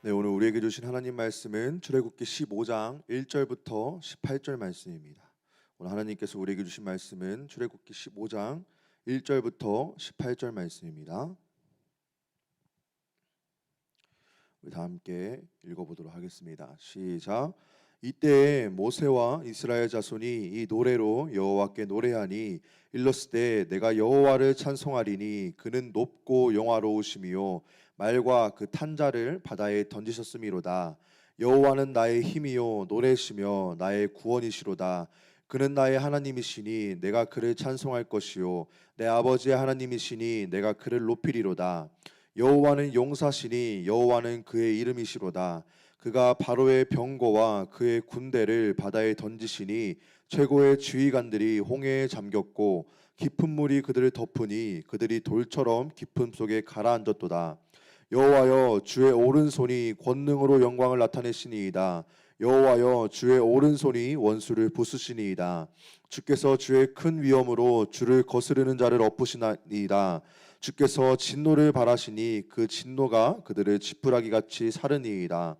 네, 오늘 우리에게 주신 하나님 말씀은 출애굽기 15장 1절부터 18절 말씀입니다. 오늘 하나님께서 우리에게 주신 말씀은 출애굽기 15장 1절부터 18절 말씀입니다. 우리 다 함께 읽어보도록 하겠습니다. 시작. 이때에 모세와 이스라엘 자손이 이 노래로 여호와께 노래하니 일렀을 내가 여호와를 찬송하리니 그는 높고 영화로우심이요 말과 그 탄자를 바다에 던지셨음이로다. 여호와는 나의 힘이요 노래시며 나의 구원이시로다. 그는 나의 하나님이시니 내가 그를 찬송할 것이요 내 아버지의 하나님이시니 내가 그를 높이리로다. 여호와는 용사시니 여호와는 그의 이름이시로다. 그가 바로의 병거와 그의 군대를 바다에 던지시니 최고의 지휘관들이 홍해에 잠겼고 깊은 물이 그들을 덮으니 그들이 돌처럼 깊음 속에 가라앉았도다. 여호와여 주의 오른손이 권능으로 영광을 나타내시니이다. 여호와여 주의 오른손이 원수를 부수시니이다. 주께서 주의 큰 위엄으로 주를 거스르는 자를 엎으시나이다. 주께서 진노를 발하시니 그 진노가 그들을 지푸라기 같이 사르니이다.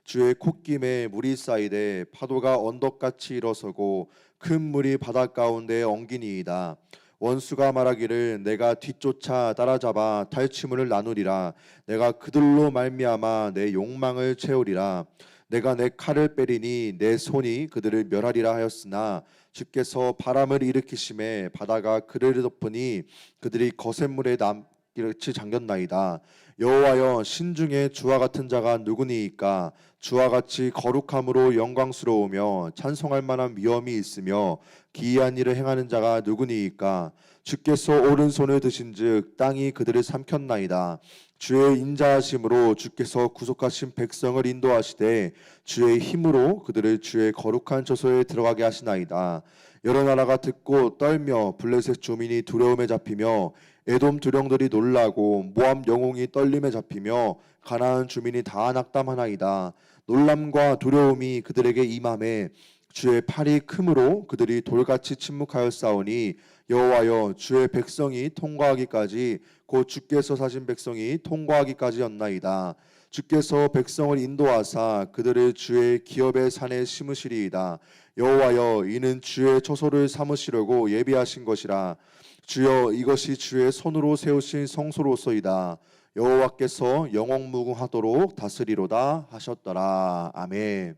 주의 콧김에 물이 쌓이되 파도가 언덕같이 일어서고 큰 물이 바닷 가운데 엉기니이다. 원수가 말하기를 내가 뒤쫓아 따라잡아 탈취물을 나누리라. 내가 그들로 말미암아 내 욕망을 채우리라. 내가 내 칼을 빼리니 내 손이 그들을 멸하리라 하였으나 주께서 바람을 일으키심에 바다가 그들을 덮으니 그들이 거센물에 남같이 잠겼나이다. 여호와여 신중에 주와 같은 자가 누구니이까? 주와 같이 거룩함으로 영광스러우며 찬송할 만한 위엄이 있으며 기이한 일을 행하는 자가 누구니이까? 주께서 오른손을 드신즉 땅이 그들을 삼켰나이다. 주의 인자하심으로 주께서 구속하신 백성을 인도하시되 주의 힘으로 그들을 주의 거룩한 처소에 들어가게 하시나이다. 여러 나라가 듣고 떨며 블레셋 주민이 두려움에 잡히며 에돔 두령들이 놀라고 모압 영웅이 떨림에 잡히며 가나안 주민이 다 낙담하나이다. 놀람과 두려움이 그들에게 임함에 주의 팔이 크므로 그들이 돌같이 침묵하였사오니 여호와여 주의 백성이 통과하기까지 곧 주께서 사신 백성이 통과하기까지였나이다. 주께서 백성을 인도하사 그들을 주의 기업의 산에 심으시리이다. 여호와여 이는 주의 처소를 삼으시려고 예비하신 것이라. 주여 이것이 주의 손으로 세우신 성소로서이다. 여호와께서 영원무궁하도록 다스리로다 하셨더라. 아멘.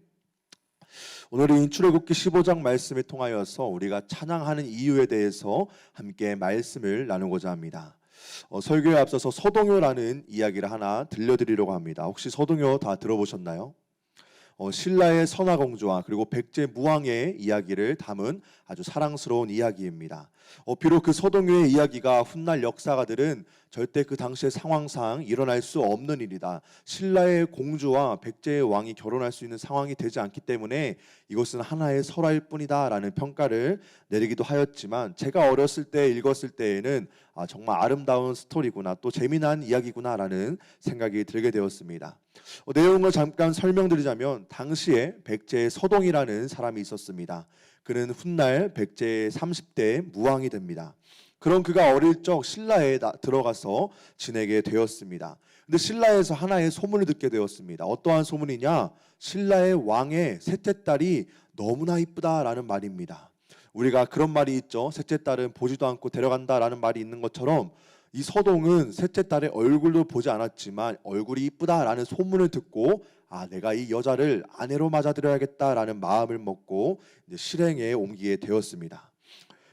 오늘은 출애굽기 15장 말씀에 통하여서 우리가 찬양하는 이유에 대해서 함께 말씀을 나누고자 합니다. 설교에 앞서서 서동요라는 이야기를 하나 들려드리려고 합니다. 혹시 서동요 다 들어보셨나요? 신라의 선화공주와 그리고 백제무왕의 이야기를 담은 아주 사랑스러운 이야기입니다. 비록 그 서동요의 이야기가 훗날 역사가들은 절대 그 당시의 상황상 일어날 수 없는 일이다. 신라의 공주와 백제의 왕이 결혼할 수 있는 상황이 되지 않기 때문에 이것은 하나의 설화일 뿐이다 라는 평가를 내리기도 하였지만 제가 어렸을 때 읽었을 때에는 정말 아름다운 스토리구나, 또 재미난 이야기구나 라는 생각이 들게 되었습니다. 내용을 잠깐 설명드리자면 당시에 백제의 서동이라는 사람이 있었습니다. 그는 훗날 백제의 30대 무왕이 됩니다. 그런 그가 어릴 적 신라에 들어가서 지내게 되었습니다. 근데 신라에서 하나의 소문을 듣게 되었습니다. 어떠한 소문이냐? 신라의 왕의 셋째 딸이 너무나 이쁘다라는 말입니다. 우리가 그런 말이 있죠. 셋째 딸은 보지도 않고 데려간다라는 말이 있는 것처럼 이 서동은 셋째 딸의 얼굴도 보지 않았지만 얼굴이 이쁘다라는 소문을 듣고 내가 이 여자를 아내로 맞아들여야겠다라는 마음을 먹고 이제 실행에 옮기게 되었습니다.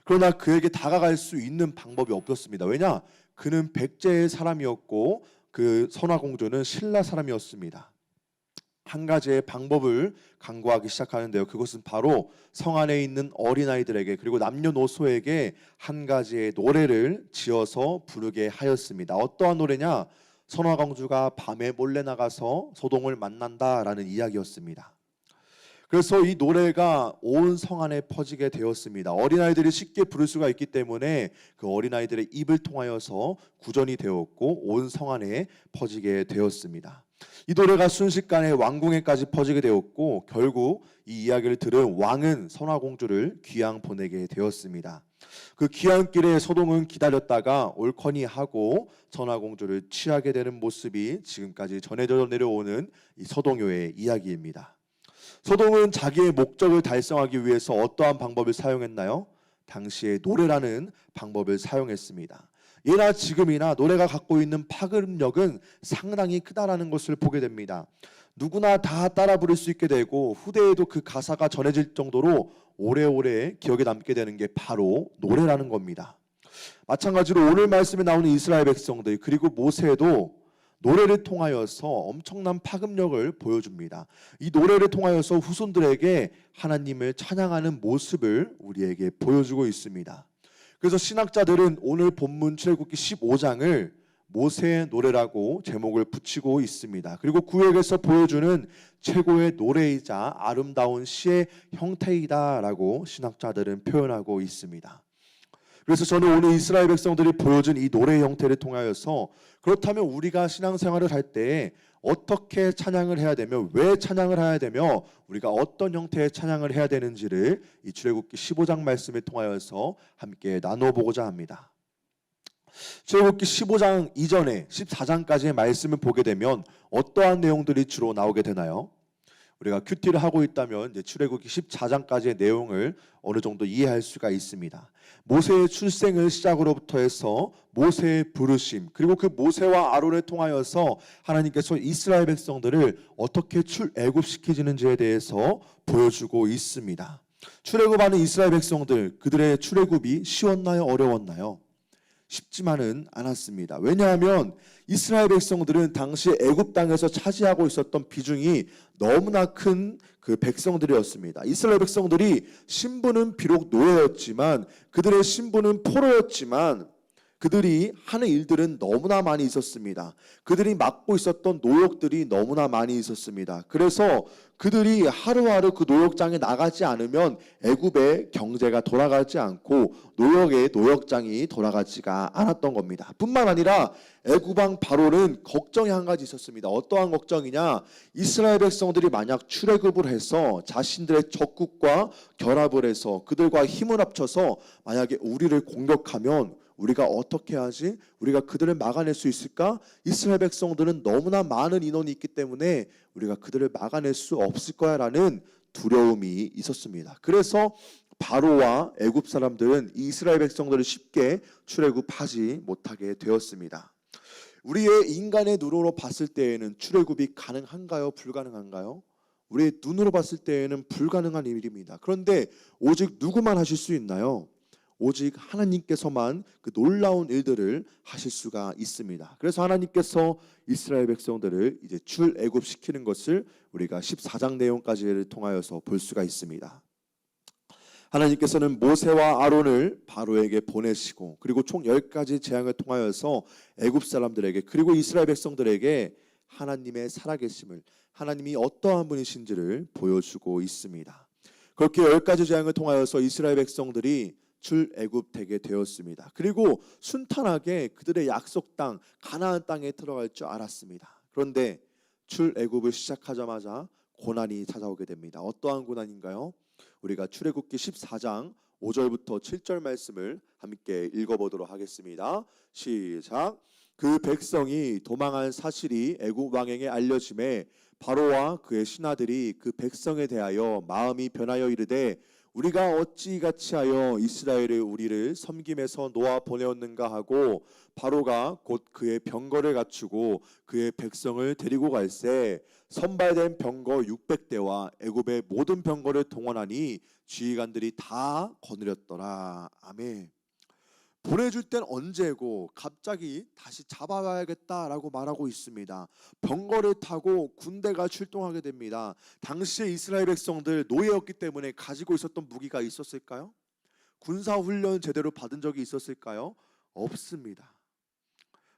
그러나 그에게 다가갈 수 있는 방법이 없었습니다. 왜냐? 그는 백제의 사람이었고 그 선화공주는 신라 사람이었습니다. 한 가지의 방법을 강구하기 시작하는데요. 그것은 바로 성 안에 있는 어린아이들에게 그리고 남녀노소에게 한 가지의 노래를 지어서 부르게 하였습니다. 어떠한 노래냐? 선화공주가 밤에 몰래 나가서 소동을 만난다라는 이야기였습니다. 그래서 이 노래가 온 성 안에 퍼지게 되었습니다. 어린아이들이 쉽게 부를 수가 있기 때문에 그 어린아이들의 입을 통하여서 구전이 되었고 온 성 안에 퍼지게 되었습니다. 이 노래가 순식간에 왕궁에까지 퍼지게 되었고 결국 이 이야기를 들은 왕은 선화공주를 귀양 보내게 되었습니다. 그 귀양 길에 소동은 기다렸다가 옳거니 하고 선화공주를 취하게 되는 모습이 지금까지 전해져 내려오는 이 서동요의 이야기입니다. 서동은 자기의 목적을 달성하기 위해서 어떠한 방법을 사용했나요? 당시에 노래라는 방법을 사용했습니다. 예나 지금이나 노래가 갖고 있는 파급력은 상당히 크다라는 것을 보게 됩니다. 누구나 다 따라 부를 수 있게 되고 후대에도 그 가사가 전해질 정도로 오래오래 기억에 남게 되는 게 바로 노래라는 겁니다. 마찬가지로 오늘 말씀에 나오는 이스라엘 백성들 그리고 모세도 노래를 통하여서 엄청난 파급력을 보여줍니다. 이 노래를 통하여서 후손들에게 하나님을 찬양하는 모습을 우리에게 보여주고 있습니다. 그래서 신학자들은 오늘 본문 출애굽기 15장을 모세의 노래라고 제목을 붙이고 있습니다. 그리고 구약에서 보여주는 최고의 노래이자 아름다운 시의 형태이다라고 신학자들은 표현하고 있습니다. 그래서 저는 오늘 이스라엘 백성들이 보여준 이 노래의 형태를 통하여서 그렇다면 우리가 신앙생활을 할 때 어떻게 찬양을 해야 되며 왜 찬양을 해야 되며 우리가 어떤 형태의 찬양을 해야 되는지를 이 출애굽기 15장 말씀을 통하여서 함께 나눠보고자 합니다. 출애굽기 15장 이전에 14장까지의 말씀을 보게 되면 어떠한 내용들이 주로 나오게 되나요? 우리가 큐티를 하고 있다면 이제 출애굽기 14장까지의 내용을 어느 정도 이해할 수가 있습니다. 모세의 출생을 시작으로부터 해서 모세의 부르심 그리고 그 모세와 아론을 통하여서 하나님께서 이스라엘 백성들을 어떻게 출애굽시키시는지에 대해서 보여주고 있습니다. 출애굽하는 이스라엘 백성들 그들의 출애굽이 쉬웠나요? 어려웠나요? 쉽지만은 않았습니다. 왜냐하면 이스라엘 백성들은 당시 애굽 땅에서 차지하고 있었던 비중이 너무나 큰 그 백성들이었습니다. 이스라엘 백성들이 신분은 비록 노예였지만 그들의 신분은 포로였지만 그들이 하는 일들은 너무나 많이 있었습니다. 그들이 맡고 있었던 노역들이 너무나 많이 있었습니다. 그래서 그들이 하루하루 그 노역장에 나가지 않으면 애굽의 경제가 돌아가지 않고 노역의 노역장이 돌아가지가 않았던 겁니다. 뿐만 아니라 애굽 왕 바로는 걱정이 한 가지 있었습니다. 어떠한 걱정이냐? 이스라엘 백성들이 만약 출애굽을 해서 자신들의 적국과 결합을 해서 그들과 힘을 합쳐서 만약에 우리를 공격하면 우리가 어떻게 하지? 우리가 그들을 막아낼 수 있을까? 이스라엘 백성들은 너무나 많은 인원이 있기 때문에 우리가 그들을 막아낼 수 없을 거야라는 두려움이 있었습니다. 그래서 바로와 애굽 사람들은 이스라엘 백성들을 쉽게 출애굽하지 못하게 되었습니다. 우리의 인간의 눈으로 봤을 때에는 출애굽이 가능한가요? 불가능한가요? 우리의 눈으로 봤을 때에는 불가능한 일입니다. 그런데 오직 누구만 하실 수 있나요? 오직 하나님께서만 그 놀라운 일들을 하실 수가 있습니다. 그래서 하나님께서 이스라엘 백성들을 이제 출애굽시키는 것을 우리가 14장 내용까지를 통하여서 볼 수가 있습니다. 하나님께서는 모세와 아론을 바로에게 보내시고 그리고 총 10가지 재앙을 통하여서 애굽 사람들에게 그리고 이스라엘 백성들에게 하나님의 살아계심을 하나님이 어떠한 분이신지를 보여주고 있습니다. 그렇게 10가지 재앙을 통하여서 이스라엘 백성들이 출애굽되게 되었습니다. 그리고 순탄하게 그들의 약속 땅 가나안 땅에 들어갈 줄 알았습니다. 그런데 출애굽을 시작하자마자 고난이 찾아오게 됩니다. 어떠한 고난인가요? 우리가 출애굽기 14장 5절부터 7절 말씀을 함께 읽어보도록 하겠습니다. 시작. 그 백성이 도망한 사실이 애굽 왕에게 알려짐에 바로와 그의 신하들이 그 백성에 대하여 마음이 변하여 이르되 우리가 어찌 이같이 하여 이스라엘을 우리를 섬김에서 놓아 보내었는가 하고 바로가 곧 그의 병거를 갖추고 그의 백성을 데리고 갈새 선발된 병거 600대와 애굽의 모든 병거를 동원하니 지휘관들이 다 거느렸더라. 아멘. 보내줄 땐 언제고 갑자기 다시 잡아와야겠다라고 말하고 있습니다. 병거를 타고 군대가 출동하게 됩니다. 당시에 이스라엘 백성들 노예였기 때문에 가지고 있었던 무기가 있었을까요? 군사훈련 제대로 받은 적이 있었을까요? 없습니다.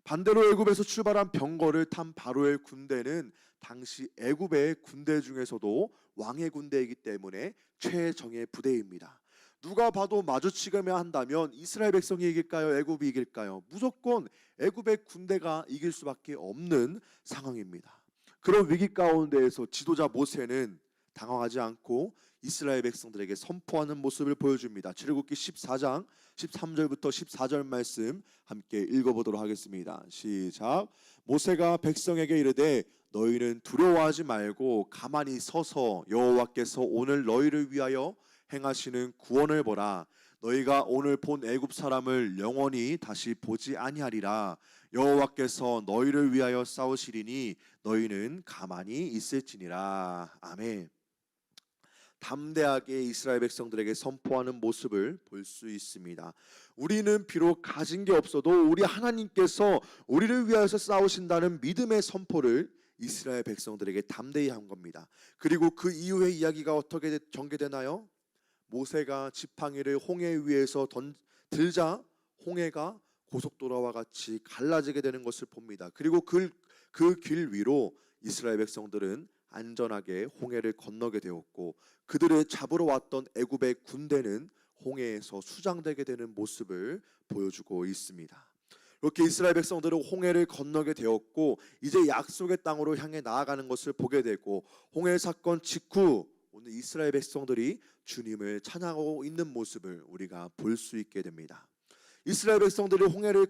반대로 애굽에서 출발한 병거를 탄 바로의 군대는 당시 애굽의 군대 중에서도 왕의 군대이기 때문에 최정예 부대입니다. 누가 봐도 마주치기만 한다면 이스라엘 백성이 이길까요? 애굽이 이길까요? 무조건 애굽의 군대가 이길 수밖에 없는 상황입니다. 그런 위기 가운데에서 지도자 모세는 당황하지 않고 이스라엘 백성들에게 선포하는 모습을 보여줍니다. 출애굽기 14장 13절부터 14절 말씀 함께 읽어보도록 하겠습니다. 시작. 모세가 백성에게 이르되 너희는 두려워하지 말고 가만히 서서 여호와께서 오늘 너희를 위하여 행하시는 구원을 보라. 너희가 오늘 본 애굽 사람을 영원히 다시 보지 아니하리라. 여호와께서 너희를 위하여 싸우시리니 너희는 가만히 있을지니라. 아멘. 담대하게 이스라엘 백성들에게 선포하는 모습을 볼 수 있습니다. 우리는 비록 가진 게 없어도 우리 하나님께서 우리를 위하여서 싸우신다는 믿음의 선포를 이스라엘 백성들에게 담대히 한 겁니다. 그리고 그 이후의 이야기가 어떻게 전개되나요? 모세가 지팡이를 홍해 위에서 들자 홍해가 고속도로와 같이 갈라지게 되는 것을 봅니다. 그리고 그 길 위로 이스라엘 백성들은 안전하게 홍해를 건너게 되었고 그들을 잡으러 왔던 애굽의 군대는 홍해에서 수장되게 되는 모습을 보여주고 있습니다. 이렇게 이스라엘 백성들은 홍해를 건너게 되었고 이제 약속의 땅으로 향해 나아가는 것을 보게 되고 홍해 사건 직후 오늘 이스라엘 백성들이 주님을 찬양하고 있는 모습을 우리가 볼 수 있게 됩니다. 이스라엘 백성들이 홍해를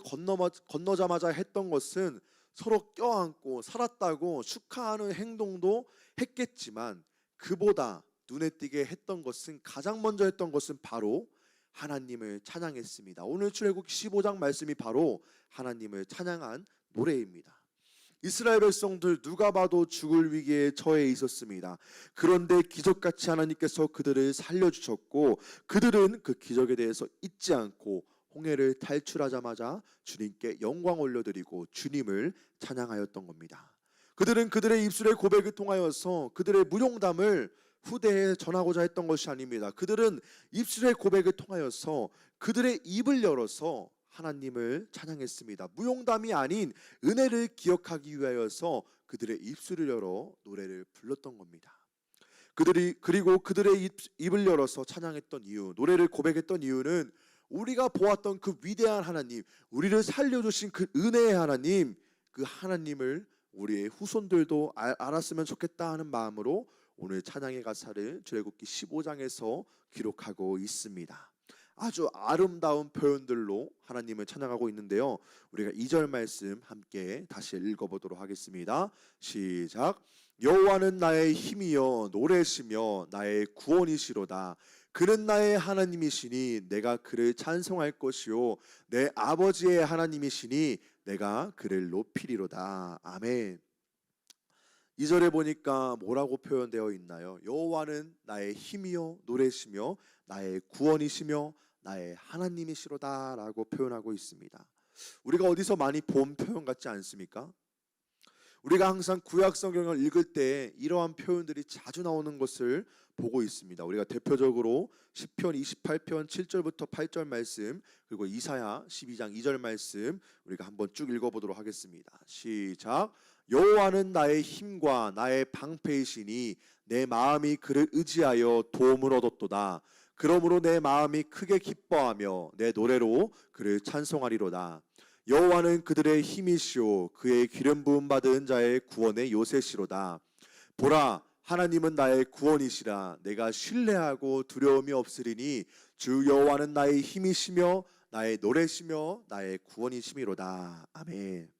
건너자마자 했던 것은 서로 껴안고 살았다고 축하하는 행동도 했겠지만 그보다 눈에 띄게 했던 것은 가장 먼저 했던 것은 바로 하나님을 찬양했습니다. 오늘 출애굽기 15장 말씀이 바로 하나님을 찬양한 노래입니다. 이스라엘 백성들 누가 봐도 죽을 위기에 처해 있었습니다. 그런데 기적같이 하나님께서 그들을 살려주셨고 그들은 그 기적에 대해서 잊지 않고 홍해를 탈출하자마자 주님께 영광 올려드리고 주님을 찬양하였던 겁니다. 그들은 그들의 입술의 고백을 통하여서 그들의 무용담을 후대에 전하고자 했던 것이 아닙니다. 그들은 입술의 고백을 통하여서 그들의 입을 열어서 하나님을 찬양했습니다. 무용담이 아닌 은혜를 기억하기 위하여서 그들의 입술을 열어 노래를 불렀던 겁니다. 그리고 그들의 입을 열어서 찬양했던 이유, 노래를 고백했던 이유는 우리가 보았던 그 위대한 하나님, 우리를 살려주신 그 은혜의 하나님, 그 하나님을 우리의 후손들도 알았으면 좋겠다 하는 마음으로 오늘 찬양의 가사를 출애굽기 15장에서 기록하고 있습니다. 아주 아름다운 표현들로 하나님을 찬양하고 있는데요. 우리가 2절 말씀 함께 다시 읽어보도록 하겠습니다. 시작. 여호와는 나의 힘이여 노래시며 나의 구원이시로다. 그는 나의 하나님이시니 내가 그를 찬송할 것이요 내 아버지의 하나님이시니 내가 그를 높이리로다. 아멘. 2절에 보니까 뭐라고 표현되어 있나요? 여호와는 나의 힘이요 노래시며 나의 구원이시며 나의 하나님이시로다 라고 표현하고 있습니다. 우리가 어디서 많이 본 표현 같지 않습니까? 우리가 항상 구약 성경을 읽을 때 이러한 표현들이 자주 나오는 것을 보고 있습니다. 우리가 대표적으로 시편 28편 7절부터 8절 말씀 그리고 이사야 12장 2절 말씀 우리가 한번 쭉 읽어보도록 하겠습니다. 시작. 여호와는 나의 힘과 나의 방패이시니 내 마음이 그를 의지하여 도움을 얻었도다. 그러므로 내 마음이 크게 기뻐하며 내 노래로 그를 찬송하리로다. 여호와는 그들의 힘이시오 그의 기름 부음 받은 자의 구원의 요새시로다. 보라 하나님은 나의 구원이시라. 내가 신뢰하고 두려움이 없으리니 주 여호와는 나의 힘이시며 나의 노래시며 나의 구원이시미로다. 아멘.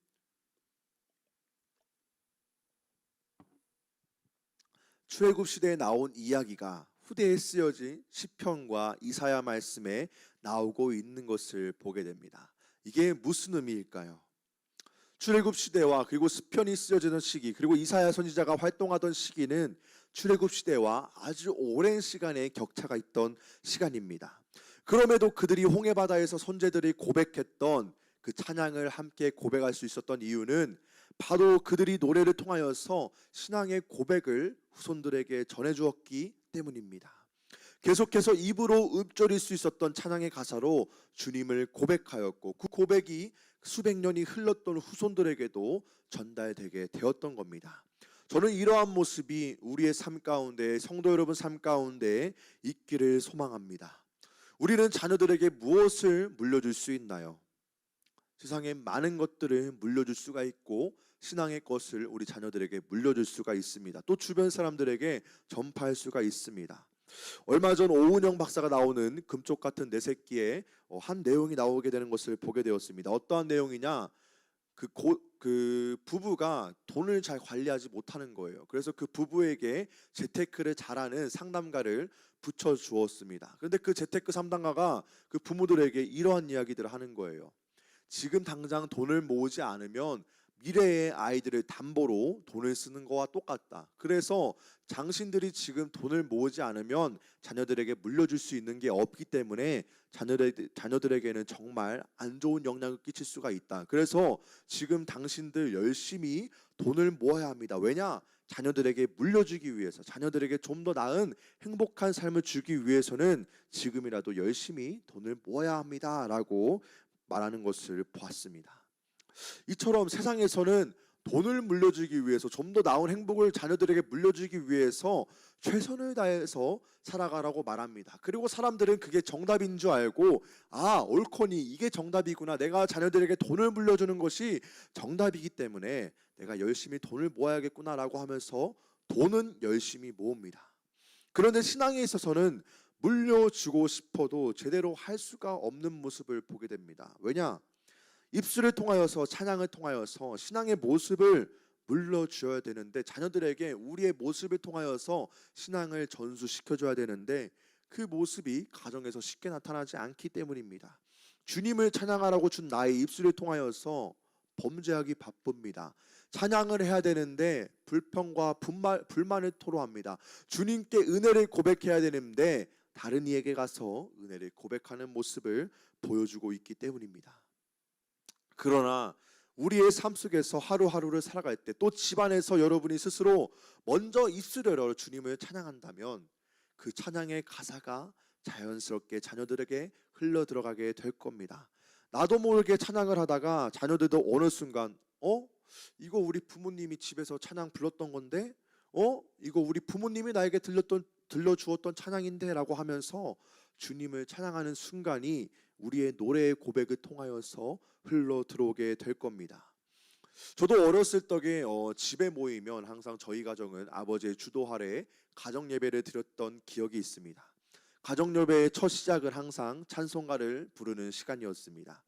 출애굽 시대에 나온 이야기가 후대에 쓰여진 시편과 이사야 말씀에 나오고 있는 것을 보게 됩니다. 이게 무슨 의미일까요? 출애굽 시대와 그리고 시편이 쓰여지던 시기 그리고 이사야 선지자가 활동하던 시기는 출애굽 시대와 아주 오랜 시간의 격차가 있던 시간입니다. 그럼에도 그들이 홍해 바다에서 선제들이 고백했던 그 찬양을 함께 고백할 수 있었던 이유는 바로 그들이 노래를 통하여서 신앙의 고백을 후손들에게 전해주었기 때문입니다. 계속해서 입으로 읊조릴 수 있었던 찬양의 가사로 주님을 고백하였고 그 고백이 수백 년이 흘렀던 후손들에게도 전달되게 되었던 겁니다. 저는 이러한 모습이 우리의 삶 가운데 성도 여러분 삶 가운데 있기를 소망합니다. 우리는 자녀들에게 무엇을 물려줄 수 있나요? 세상에 많은 것들을 물려줄 수가 있고 신앙의 것을 우리 자녀들에게 물려줄 수가 있습니다. 또 주변 사람들에게 전파할 수가 있습니다. 얼마 전 오은영 박사가 나오는 금쪽 같은 내 새끼에 한 내용이 나오게 되는 것을 보게 되었습니다. 어떠한 내용이냐? 그 부부가 돈을 잘 관리하지 못하는 거예요. 그래서 그 부부에게 재테크를 잘하는 상담가를 붙여 주었습니다. 그런데 그 재테크 상담가가 그 부모들에게 이러한 이야기들을 하는 거예요. 지금 당장 돈을 모으지 않으면 미래의 아이들을 담보로 돈을 쓰는 거와 똑같다. 그래서 당신들이 지금 돈을 모으지 않으면 자녀들에게 물려줄 수 있는 게 없기 때문에 자녀들에게는 정말 안 좋은 영향을 끼칠 수가 있다. 그래서 지금 당신들 열심히 돈을 모아야 합니다. 왜냐? 자녀들에게 물려주기 위해서, 자녀들에게 좀 더 나은 행복한 삶을 주기 위해서는 지금이라도 열심히 돈을 모아야 합니다. 라고 말하는 것을 보았습니다. 이처럼 세상에서는 돈을 물려주기 위해서, 좀 더 나은 행복을 자녀들에게 물려주기 위해서 최선을 다해서 살아가라고 말합니다. 그리고 사람들은 그게 정답인 줄 알고, 옳거니 이게 정답이구나, 내가 자녀들에게 돈을 물려주는 것이 정답이기 때문에 내가 열심히 돈을 모아야겠구나 라고 하면서 돈은 열심히 모읍니다. 그런데 신앙에 있어서는 물려주고 싶어도 제대로 할 수가 없는 모습을 보게 됩니다. 왜냐? 입술을 통하여서, 찬양을 통하여서 신앙의 모습을 물려주어야 되는데, 자녀들에게 우리의 모습을 통하여서 신앙을 전수시켜줘야 되는데 그 모습이 가정에서 쉽게 나타나지 않기 때문입니다. 주님을 찬양하라고 준 나의 입술을 통하여서 범죄하기 바쁩니다. 찬양을 해야 되는데 불평과 불만을 토로합니다. 주님께 은혜를 고백해야 되는데 다른 이에게 가서 은혜를 고백하는 모습을 보여주고 있기 때문입니다. 그러나 우리의 삶 속에서 하루하루를 살아갈 때, 또 집안에서 여러분이 스스로 먼저 입술을 열어 주님을 찬양한다면 그 찬양의 가사가 자연스럽게 자녀들에게 흘러 들어가게 될 겁니다. 나도 모르게 찬양을 하다가 자녀들도 어느 순간 이거 우리 부모님이 집에서 찬양 불렀던 건데, 이거 우리 부모님이 나에게 들려주었던 찬양인데 라고 하면서 주님을 찬양하는 순간이 우리의 노래의 고백을 통하여서 흘러 들어오게 될 겁니다. 저도 어렸을 적에 집에 모이면 항상 저희 가정은 아버지의 주도 아래 가정 예배를 드렸던 기억이 있습니다. 가정 예배의 첫 시작은 항상 찬송가를 부르는 시간이었습니다.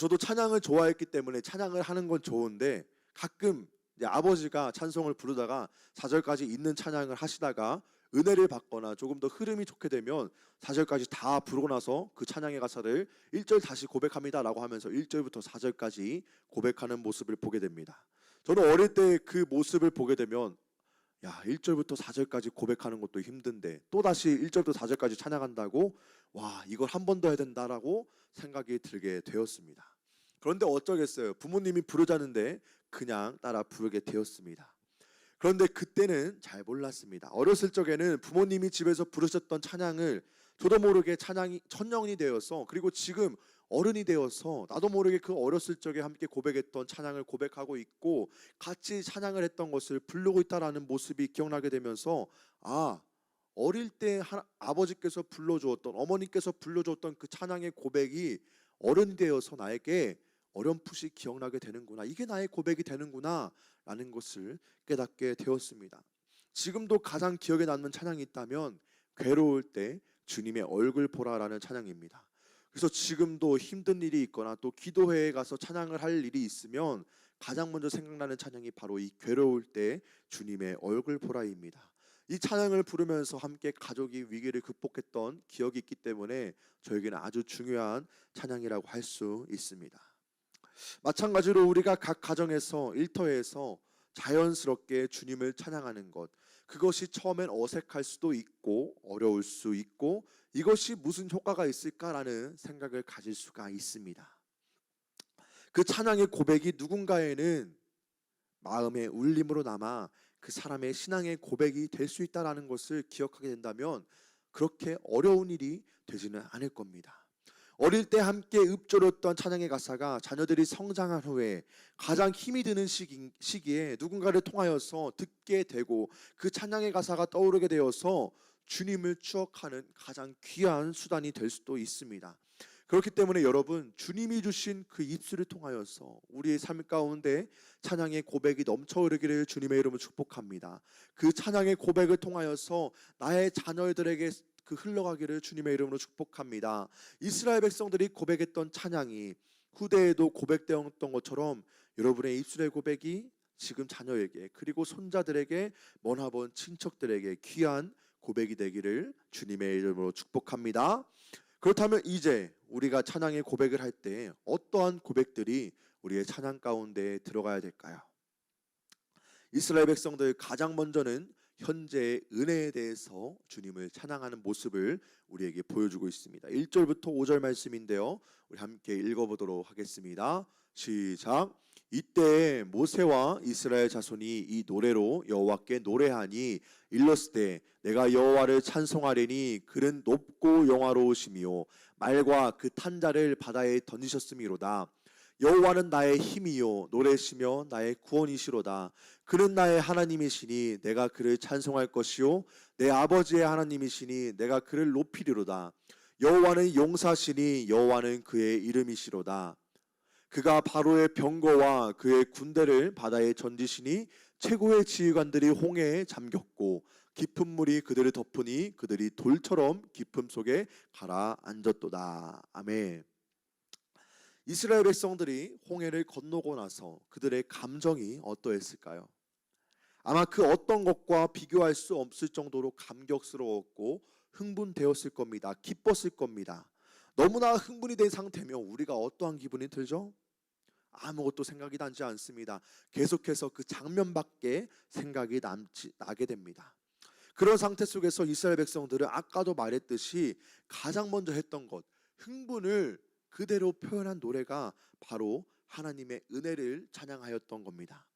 저도 찬양을 좋아했기 때문에 찬양을 하는 건 좋은데, 가끔 이제 아버지가 찬송을 부르다가 4절까지 있는 찬양을 하시다가 은혜를 받거나 조금 더 흐름이 좋게 되면 4절까지 다 부르고 나서 그 찬양의 가사를 1절 다시 고백합니다 라고 하면서 1절부터 4절까지 고백하는 모습을 보게 됩니다. 저는 어릴 때 그 모습을 보게 되면 1절부터 4절까지 고백하는 것도 힘든데 또다시 1절부터 4절까지 찬양한다고? 이걸 한 번 더 해야 된다라고 생각이 들게 되었습니다. 그런데 어쩌겠어요. 부모님이 부르자는데 그냥 따라 부르게 되었습니다. 그런데 그때는 잘 몰랐습니다. 어렸을 적에는 부모님이 집에서 부르셨던 찬양을 저도 모르게 찬양이 천년이 되어서, 그리고 지금 어른이 되어서 나도 모르게 그 어렸을 적에 함께 고백했던 찬양을 고백하고 있고 같이 찬양을 했던 것을 부르고 있다라는 모습이 기억나게 되면서, 어릴 때 아버지께서 불러주었던, 어머니께서 불러주었던 그 찬양의 고백이 어른이 되어서 나에게 어렴풋이 기억나게 되는구나, 이게 나의 고백이 되는구나 라는 것을 깨닫게 되었습니다. 지금도 가장 기억에 남는 찬양이 있다면 괴로울 때 주님의 얼굴 보라라는 찬양입니다. 그래서 지금도 힘든 일이 있거나 또 기도회에 가서 찬양을 할 일이 있으면 가장 먼저 생각나는 찬양이 바로 이 괴로울 때 주님의 얼굴 보라입니다. 이 찬양을 부르면서 함께 가족이 위기를 극복했던 기억이 있기 때문에 저에게는 아주 중요한 찬양이라고 할 수 있습니다. 마찬가지로 우리가 각 가정에서, 일터에서 자연스럽게 주님을 찬양하는 것, 그것이 처음엔 어색할 수도 있고 어려울 수 있고 이것이 무슨 효과가 있을까라는 생각을 가질 수가 있습니다. 그 찬양의 고백이 누군가에는 마음의 울림으로 남아 그 사람의 신앙의 고백이 될 수 있다는 것을 기억하게 된다면 그렇게 어려운 일이 되지는 않을 겁니다. 어릴 때 함께 읊조렸던 찬양의 가사가 자녀들이 성장한 후에 가장 힘이 드는 시기에 누군가를 통하여서 듣게 되고 그 찬양의 가사가 떠오르게 되어서 주님을 추억하는 가장 귀한 수단이 될 수도 있습니다. 그렇기 때문에 여러분, 주님이 주신 그 입술을 통하여서 우리의 삶 가운데 찬양의 고백이 넘쳐 흐르기를 주님의 이름으로 축복합니다. 그 찬양의 고백을 통하여서 나의 자녀들에게 그 흘러가기를 주님의 이름으로 축복합니다. 이스라엘 백성들이 고백했던 찬양이 후대에도 고백되었던 것처럼 여러분의 입술의 고백이 지금 자녀에게, 그리고 손자들에게, 머나먼 친척들에게 귀한 고백이 되기를 주님의 이름으로 축복합니다. 그렇다면 이제 우리가 찬양의 고백을 할 때 어떠한 고백들이 우리의 찬양 가운데 들어가야 될까요? 이스라엘 백성들 가장 먼저는 현재의 은혜에 대해서 주님을 찬양하는 모습을 우리에게 보여주고 있습니다. 1절부터 5절 말씀인데요, 우리 함께 읽어보도록 하겠습니다. 시작. 이때 모세와 이스라엘 자손이 이 노래로 여호와께 노래하니 일렀으되 내가 여호와를 찬송하리니 그는 높고 영화로우시며 말과 그 탄자를 바다에 던지셨음이로다. 여호와는 나의 힘이요 노래시며 나의 구원이시로다. 그는 나의 하나님이시니 내가 그를 찬송할 것이요 내 아버지의 하나님이시니 내가 그를 높이리로다. 여호와는 용사시니 여호와는 그의 이름이시로다. 그가 바로의 병거와 그의 군대를 바다에 던지시니 최고의 지휘관들이 홍해에 잠겼고 깊은 물이 그들을 덮으니 그들이 돌처럼 깊음 속에 가라앉았도다. 아멘. 이스라엘 백성들이 홍해를 건너고 나서 그들의 감정이 어떠했을까요? 아마 그 어떤 것과 비교할 수 없을 정도로 감격스러웠고 흥분되었을 겁니다. 기뻤을 겁니다. 너무나 흥분이 된 상태면 우리가 어떠한 기분이 들죠? 아무것도 생각이 나지 않습니다. 계속해서 그 장면밖에 생각이 나게 됩니다. 그런 상태 속에서 이스라엘 백성들은 아까도 말했듯이 가장 먼저 했던 것, 흥분을 그대로 표현한 노래가 바로 하나님의 은혜를 찬양하였던 겁니다.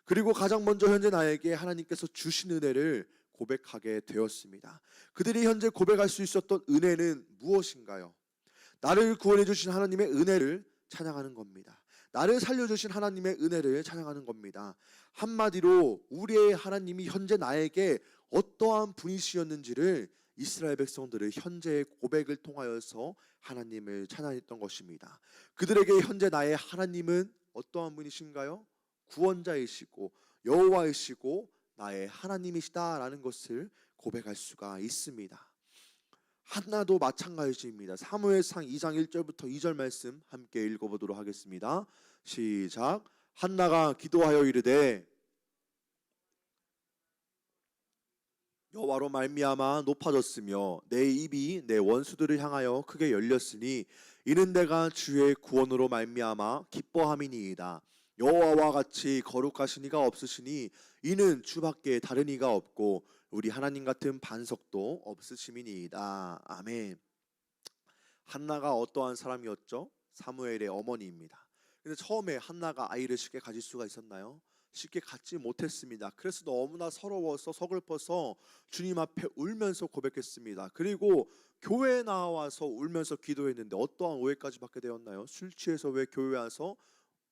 그리고 가장 먼저 현재 나에게 하나님께서 주신 은혜를 고백하게 되었습니다. 그들이 현재 고백할 수 있었던 은혜는 무엇인가요? 나를 구원해 주신 하나님의 은혜를 찬양하는 겁니다. 나를 살려주신 하나님의 은혜를 찬양하는 겁니다. 한마디로 우리의 하나님이 현재 나에게 어떠한 분이시였는지를 이스라엘 백성들의 현재의 고백을 통하여서 하나님을 찬양했던 것입니다. 그들에게 현재 나의 하나님은 어떠한 분이신가요? 구원자이시고 여호와이시고 나의 하나님이시다라는 것을 고백할 수가 있습니다. 한나도 마찬가지입니다. 사무엘상 2장 1절부터 2절 말씀 함께 읽어보도록 하겠습니다. 시작. 한나가 기도하여 이르되 여호와로 말미암아 높아졌으며 내 입이 내 원수들을 향하여 크게 열렸으니 이는 내가 주의 구원으로 말미암아 기뻐함이니이다. 여호와와 같이 거룩하신 이가 없으시니 이는 주밖에 다른 이가 없고 우리 하나님 같은 반석도 없으심이니이다. 아멘. 한나가 어떠한 사람이었죠? 사무엘의 어머니입니다. 근데 처음에 한나가 아이를 쉽게 가질 수가 있었나요? 쉽게 갖지 못했습니다. 그래서 너무나 서러워서 서글퍼서 주님 앞에 울면서 고백했습니다. 그리고 교회에 나와서 울면서 기도했는데 어떠한 오해까지 받게 되었나요? 술 취해서 왜 교회에 와서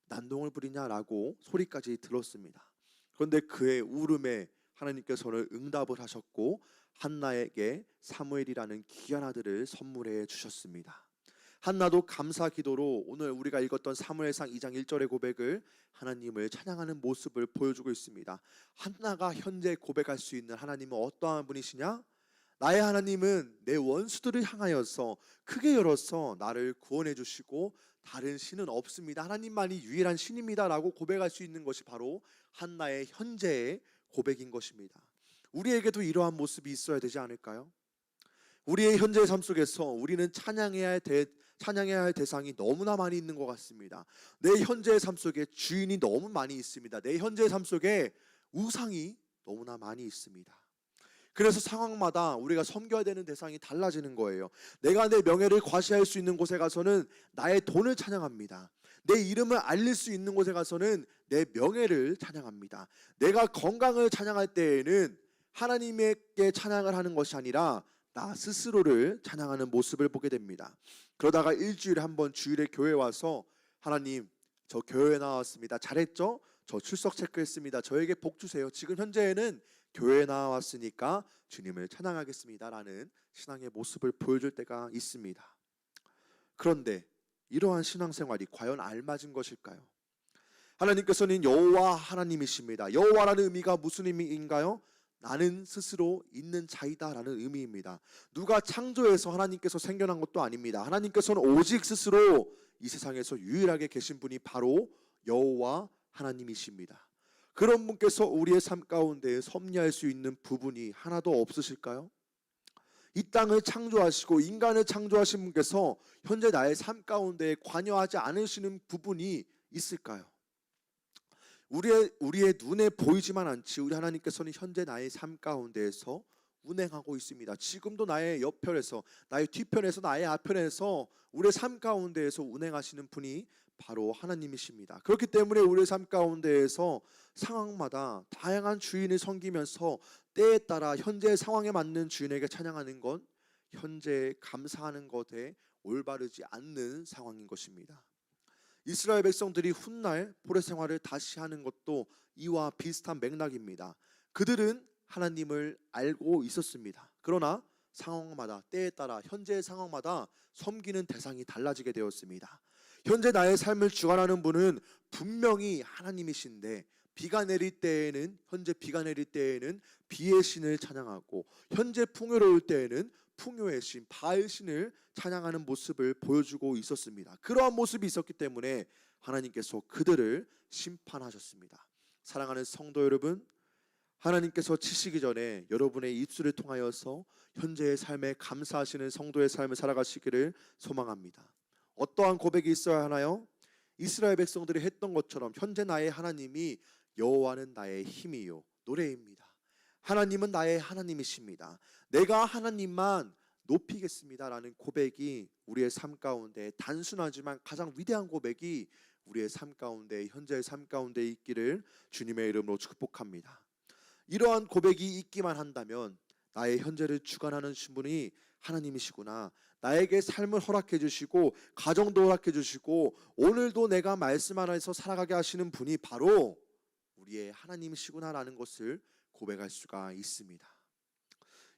난동을 부리냐라고 소리까지 들었습니다. 그런데 그의 울음에 하나님께서는 응답을 하셨고 한나에게 사무엘이라는 귀한 아들을 선물해 주셨습니다. 한나도 감사 기도로 오늘 우리가 읽었던 사무엘상 2장 1절의 고백을 하나님을 찬양하는 모습을 보여주고 있습니다. 한나가 현재 고백할 수 있는 하나님은 어떠한 분이시냐? 나의 하나님은 내 원수들을 향하여서 크게 열어서 나를 구원해 주시고 다른 신은 없습니다. 하나님만이 유일한 신입니다 라고 고백할 수 있는 것이 바로 한나의 현재의 고백인 것입니다. 우리에게도 이러한 모습이 있어야 되지 않을까요? 우리의 현재의 삶 속에서 우리는 찬양해야 할 대상이 너무나 많이 있는 것 같습니다. 내 현재의 삶 속에 주인이 너무 많이 있습니다. 내 현재의 삶 속에 우상이 너무나 많이 있습니다. 그래서 상황마다 우리가 섬겨야 되는 대상이 달라지는 거예요. 내가 내 명예를 과시할 수 있는 곳에 가서는 나의 돈을 찬양합니다. 내 이름을 알릴 수 있는 곳에 가서는 내 명예를 찬양합니다. 내가 건강을 찬양할 때에는 하나님에게 찬양을 하는 것이 아니라 나 스스로를 찬양하는 모습을 보게 됩니다. 그러다가 일주일에 한 번 주일에 교회 와서 하나님 저 교회에 나왔습니다. 잘했죠? 저 출석 체크했습니다. 저에게 복 주세요. 지금 현재에는 교회에 나왔으니까 주님을 찬양하겠습니다 라는 신앙의 모습을 보여줄 때가 있습니다. 그런데 이러한 신앙생활이 과연 알맞은 것일까요? 하나님께서는 여호와 하나님이십니다. 여호와라는 의미가 무슨 의미인가요? 나는 스스로 있는 자이다 라는 의미입니다. 누가 창조해서 하나님께서 생겨난 것도 아닙니다. 하나님께서는 오직 스스로 이 세상에서 유일하게 계신 분이 바로 여호와 하나님이십니다. 그런 분께서 우리의 삶 가운데 섭리할 수 있는 부분이 하나도 없으실까요? 이 땅을 창조하시고 인간을 창조하신 분께서 현재 나의 삶 가운데 관여하지 않으시는 부분이 있을까요? 우리의 눈에 보이지만 않지 우리 하나님께서는 현재 나의 삶 가운데에서 운행하고 있습니다. 지금도 나의 옆편에서, 나의 뒤편에서, 나의 앞편에서 우리의 삶 가운데에서 운행하시는 분이 바로 하나님이십니다. 그렇기 때문에 우리의 삶 가운데에서 상황마다 다양한 주인을 섬기면서 때에 따라 현재의 상황에 맞는 주인에게 찬양하는 건 현재에 감사하는 것에 올바르지 않는 상황인 것입니다. 이스라엘 백성들이 훗날 포로 생활을 다시 하는 것도 이와 비슷한 맥락입니다. 그들은 하나님을 알고 있었습니다. 그러나 상황마다, 때에 따라 현재의 상황마다 섬기는 대상이 달라지게 되었습니다. 현재 나의 삶을 주관하는 분은 분명히 하나님이신데 비가 내릴 때에는, 현재 비가 내릴 때에는 비의 신을 찬양하고 현재 풍요로울 때에는 풍요의 신, 바알 신을 찬양하는 모습을 보여주고 있었습니다. 그러한 모습이 있었기 때문에 하나님께서 그들을 심판하셨습니다. 사랑하는 성도 여러분, 하나님께서 치시기 전에 여러분의 입술을 통하여서 현재의 삶에 감사하시는 성도의 삶을 살아가시기를 소망합니다. 어떠한 고백이 있어야 하나요? 이스라엘 백성들이 했던 것처럼 현재 나의 하나님이 여호와는 나의 힘이요 노래입니다. 하나님은 나의 하나님이십니다. 내가 하나님만 높이겠습니다 라는 고백이 우리의 삶 가운데 단순하지만 가장 위대한 고백이 우리의 삶 가운데, 현재의 삶 가운데 있기를 주님의 이름으로 축복합니다. 이러한 고백이 있기만 한다면 나의 현재를 주관하는 분이 하나님이시구나, 나에게 삶을 허락해 주시고 가정도 허락해 주시고 오늘도 내가 말씀 안에서 살아가게 하시는 분이 바로 우리의 하나님이시구나 라는 것을 고백할 수가 있습니다.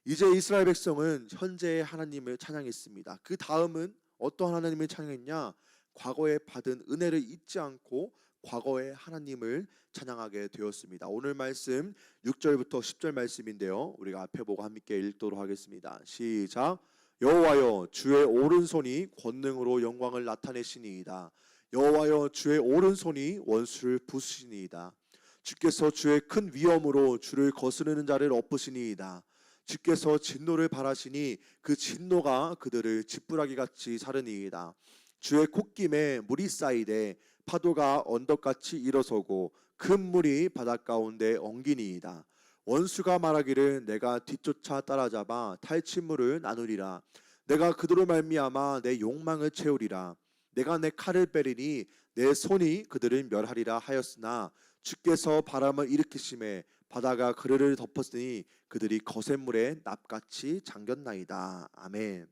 이제 이스라엘 백성은 현재의 하나님을 찬양했습니다. 그 다음은 어떤 하나님을 찬양했냐? 과거에 받은 은혜를 잊지 않고 과거의 하나님을 찬양하게 되었습니다. 오늘 말씀 6절부터 10절 말씀인데요, 우리가 앞에 보고 함께 읽도록 하겠습니다. 시작. 여호와여 주의 오른손이 권능으로 영광을 나타내시니이다. 여호와여 주의 오른손이 원수를 부수시니이다. 주께서 주의 큰 위엄으로 주를 거스르는 자를 엎으시니이다. 주께서 진노를 발하시니 그 진노가 그들을 지푸라기같이 사르니이다. 주의 콧김에 물이 쌓이되 파도가 언덕같이 일어서고 큰 물이 바닷가운데 엉기니이다. 원수가 말하기를 내가 뒤쫓아 따라잡아 탈취물을 나누리라. 내가 그들로 말미암아 내 욕망을 채우리라. 내가 내 칼을 빼리니 내 손이 그들을 멸하리라 하였으나 주께서 바람을 일으키심에 바다가 그들을 덮었으니 그들이 거센 물에 납같이 잠겼나이다. 아멘.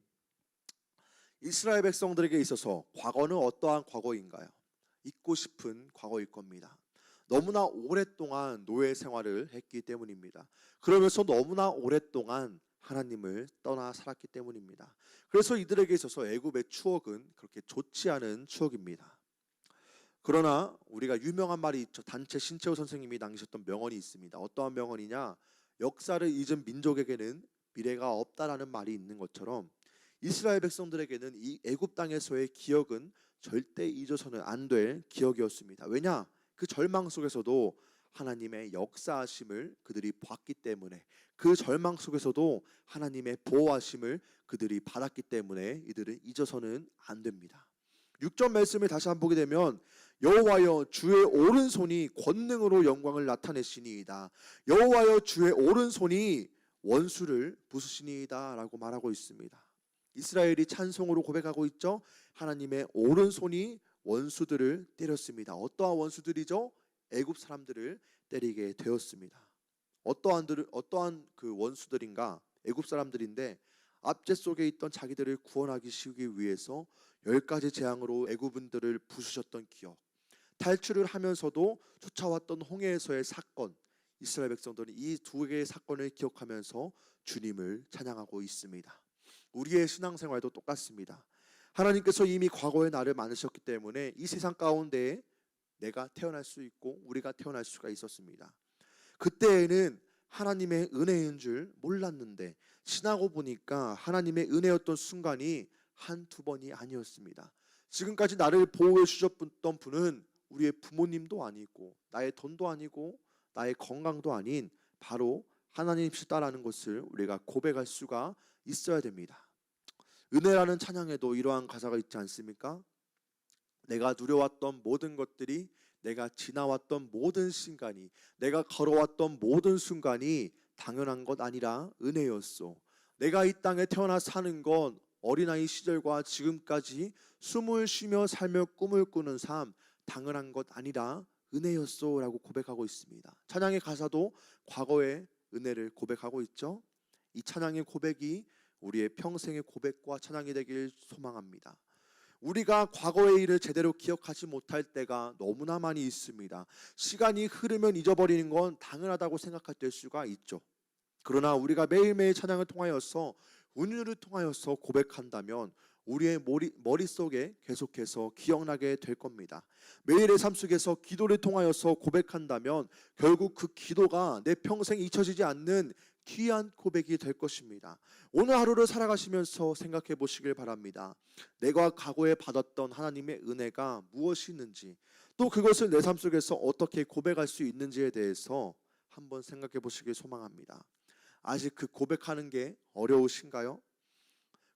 이스라엘 백성들에게 있어서 과거는 어떠한 과거인가요? 잊고 싶은 과거일 겁니다. 너무나 오랫동안 노예 생활을 했기 때문입니다. 그러면서 너무나 오랫동안 하나님을 떠나 살았기 때문입니다. 그래서 이들에게 있어서 애굽의 추억은 그렇게 좋지 않은 추억입니다. 그러나 우리가 유명한 말이 있죠. 단체 신채호 선생님이 남기셨던 명언이 있습니다. 어떠한 명언이냐? 역사를 잊은 민족에게는 미래가 없다라는 말이 있는 것처럼 이스라엘 백성들에게는 이 애굽 땅에서의 기억은 절대 잊어서는 안 될 기억이었습니다. 왜냐? 그 절망 속에서도 하나님의 역사하심을 그들이 봤기 때문에, 그 절망 속에서도 하나님의 보호하심을 그들이 받았기 때문에 이들은 잊어서는 안 됩니다. 6절 말씀을 다시 한번 보게 되면 여호와여 주의 오른손이 권능으로 영광을 나타내시니이다. 여호와여 주의 오른손이 원수를 부수시니이다 라고 말하고 있습니다. 이스라엘이 찬송으로 고백하고 있죠. 하나님의 오른손이 원수들을 때렸습니다. 어떠한 원수들이죠? 애굽 사람들을 때리게 되었습니다. 어떠한 그 원수들인가? 애굽 사람들인데 압제 속에 있던 자기들을 구원하기 위해서 10가지 재앙으로 애굽인들을 부수셨던 기억, 탈출을 하면서도 쫓아왔던 홍해에서의 사건, 이스라엘 백성들은 이 두 개의 사건을 기억하면서 주님을 찬양하고 있습니다. 우리의 신앙생활도 똑같습니다. 하나님께서 이미 과거에 나를 만드셨기 때문에 이 세상 가운데 내가 태어날 수 있고 우리가 태어날 수가 있었습니다. 그때에는 하나님의 은혜인 줄 몰랐는데 지나고 보니까 하나님의 은혜였던 순간이 한두 번이 아니었습니다. 지금까지 나를 보호해 주셨던 분은 우리의 부모님도 아니고 나의 돈도 아니고 나의 건강도 아닌 바로 하나님이시다라는 것을 우리가 고백할 수가 있어야 됩니다. 은혜라는 찬양에도 이러한 가사가 있지 않습니까? 내가 누려왔던 모든 것들이, 내가 지나왔던 모든 순간이, 내가 걸어왔던 모든 순간이 당연한 것 아니라 은혜였소. 내가 이 땅에 태어나 사는 건 어린아이 시절과 지금까지 숨을 쉬며 살며 꿈을 꾸는 삶 당연한 것 아니라 은혜였소 라고 고백하고 있습니다. 찬양의 가사도 과거의 은혜를 고백하고 있죠. 이 찬양의 고백이 우리의 평생의 고백과 찬양이 되길 소망합니다. 우리가 과거의 일을 제대로 기억하지 못할 때가 너무나 많이 있습니다. 시간이 흐르면 잊어버리는 건 당연하다고 생각할 수가 있죠. 그러나 우리가 매일매일 찬양을 통하여서 은혜를 통하여서 고백한다면 우리의 머릿속에 계속해서 기억나게 될 겁니다. 매일의 삶 속에서 기도를 통하여서 고백한다면 결국 그 기도가 내 평생 잊혀지지 않는 귀한 고백이 될 것입니다. 오늘 하루를 살아가시면서 생각해 보시길 바랍니다. 내가 과거에 받았던 하나님의 은혜가 무엇이 있는지, 또 그것을 내 삶 속에서 어떻게 고백할 수 있는지에 대해서 한번 생각해 보시길 소망합니다. 아직 그 고백하는 게 어려우신가요?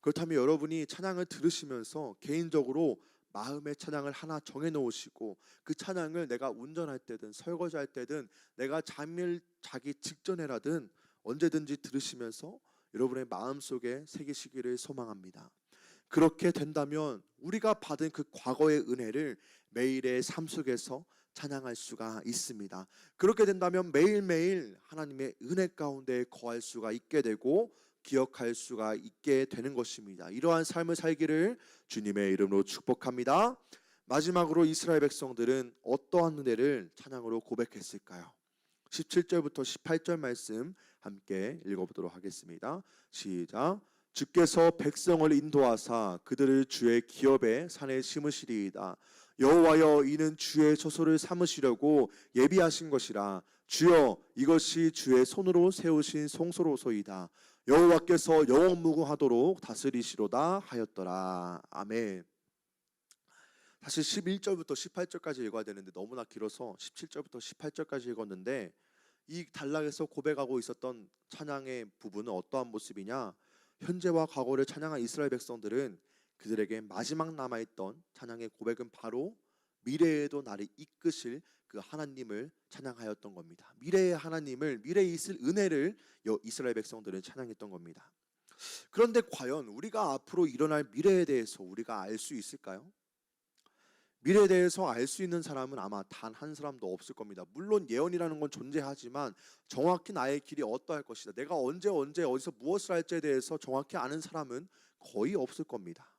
그렇다면 여러분이 찬양을 들으시면서 개인적으로 마음의 찬양을 하나 정해 놓으시고 그 찬양을 내가 운전할 때든 설거지할 때든 내가 잠을 자기 직전에라든 언제든지 들으시면서 여러분의 마음속에 새기시기를 소망합니다. 그렇게 된다면 우리가 받은 그 과거의 은혜를 매일의 삶 속에서 찬양할 수가 있습니다. 그렇게 된다면 매일매일 하나님의 은혜 가운데 거할 수가 있게 되고 기억할 수가 있게 되는 것입니다. 이러한 삶을 살기를 주님의 이름으로 축복합니다. 마지막으로 이스라엘 백성들은 어떠한 은혜를 찬양으로 고백했을까요? 17절부터 18절 말씀 함께 읽어보도록 하겠습니다. 시작. 주께서 백성을 인도하사 그들을 주의 기업의 산에 심으시리이다. 여호와여, 이는 주의 처소를 삼으시려고 예비하신 것이라. 주여, 이것이 주의 손으로 세우신 성소로소이다. 여호와께서 영원무궁하도록 다스리시로다 하였더라. 아멘. 사실 11절부터 18절까지 읽어야 되는데 너무나 길어서 17절부터 18절까지 읽었는데, 이 단락에서 고백하고 있었던 찬양의 부분은 어떠한 모습이냐? 현재와 과거를 찬양한 이스라엘 백성들은 그들에게 마지막 남아있던 찬양의 고백은 바로 미래에도 나를 이끄실 그 하나님을 찬양하였던 겁니다. 미래의 하나님을, 미래에 있을 은혜를 이스라엘 백성들은 찬양했던 겁니다. 그런데 과연 우리가 앞으로 일어날 미래에 대해서 우리가 알 수 있을까요? 미래에 대해서 알 수 있는 사람은 아마 단 한 사람도 없을 겁니다. 물론 예언이라는 건 존재하지만 정확히 나의 길이 어떠할 것이다, 내가 언제 어디서 무엇을 할지에 대해서 정확히 아는 사람은 거의 없을 겁니다.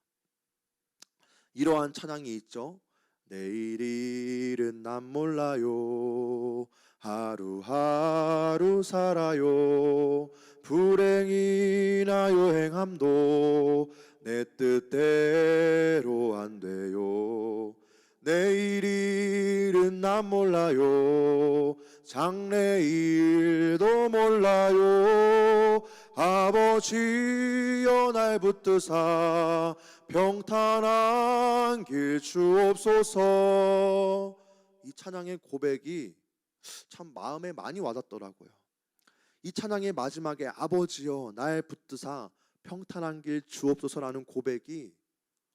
이러한 찬양이 있죠. 내일 일은 난 몰라요. 하루하루 살아요. 불행이나 여행함도 내 뜻대로 안 돼요. 내일 일은 난 몰라요. 장래일도 몰라요. 아버지여 날 붙드사 평탄한 길 주옵소서. 이 찬양의 고백이 참 마음에 많이 와닿더라고요. 이 찬양의 마지막에 아버지여 날 붙드사 평탄한 길 주옵소서라는 고백이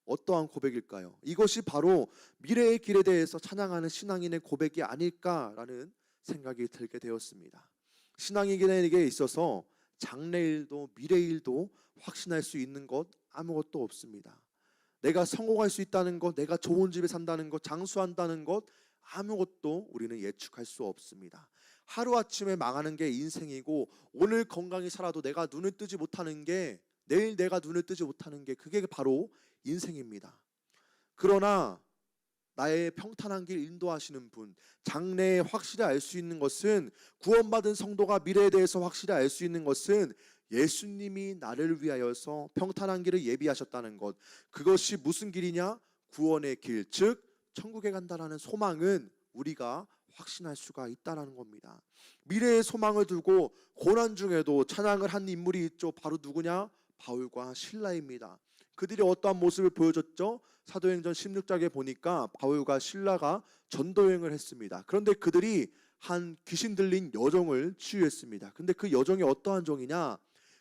어떠한 고백일까요? 이것이 바로 미래의 길에 대해서 찬양하는 신앙인의 고백이 아닐까라는 생각이 들게 되었습니다. 신앙인에게 있어서 장래일도 미래일도 확신할 수 있는 것 아무것도 없습니다. 내가 성공할 수 있다는 것, 내가 좋은 집에 산다는 것, 장수한다는 것 아무것도 우리는 예측할 수 없습니다. 하루아침에 망하는 게 인생이고, 오늘 건강히 살아도 내가 눈을 뜨지 못하는 게, 내일 내가 눈을 뜨지 못하는 게, 그게 바로 인생입니다. 그러나 나의 평탄한 길 인도하시는 분, 장래에 확실히 알 수 있는 것은, 구원받은 성도가 미래에 대해서 확실히 알 수 있는 것은 예수님이 나를 위하여서 평탄한 길을 예비하셨다는 것, 그것이 무슨 길이냐? 구원의 길, 즉 천국에 간다라는 소망은 우리가 확신할 수가 있다는 겁니다. 미래의 소망을 두고 고난 중에도 찬양을 한 인물이 있죠. 바로 누구냐? 바울과 실라입니다. 그들이 어떠한 모습을 보여줬죠? 사도행전 16장에 보니까 바울과 실라가 전도여행을 했습니다. 그런데 그들이 한 귀신 들린 여종을 치유했습니다. 근데 그 여종이 어떠한 종이냐?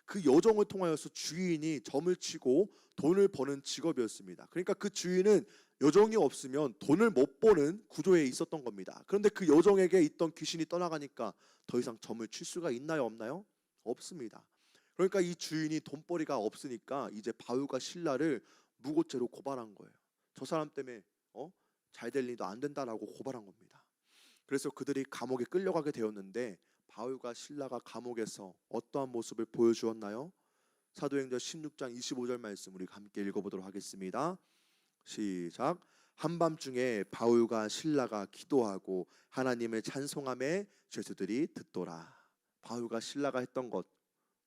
그 여종을 통하여서 주인이 점을 치고 돈을 버는 직업이었습니다. 그러니까 그 주인은 여종이 없으면 돈을 못 버는 구조에 있었던 겁니다. 그런데 그 여종에게 있던 귀신이 떠나가니까 더 이상 점을 칠 수가 있나요, 없나요? 없습니다. 그러니까 이 주인이 돈벌이가 없으니까 이제 바울과 실라를 무고죄로 고발한 거예요. 저 사람 때문에 잘 될 일도 안 된다라고 고발한 겁니다. 그래서 그들이 감옥에 끌려가게 되었는데 바울과 실라가 감옥에서 어떠한 모습을 보여주었나요? 사도행전 16장 25절 말씀 우리 함께 읽어보도록 하겠습니다. 시작. 한밤중에 바울과 실라가 기도하고 하나님을 찬송하며 죄수들이 듣더라. 바울과 실라가 했던 것,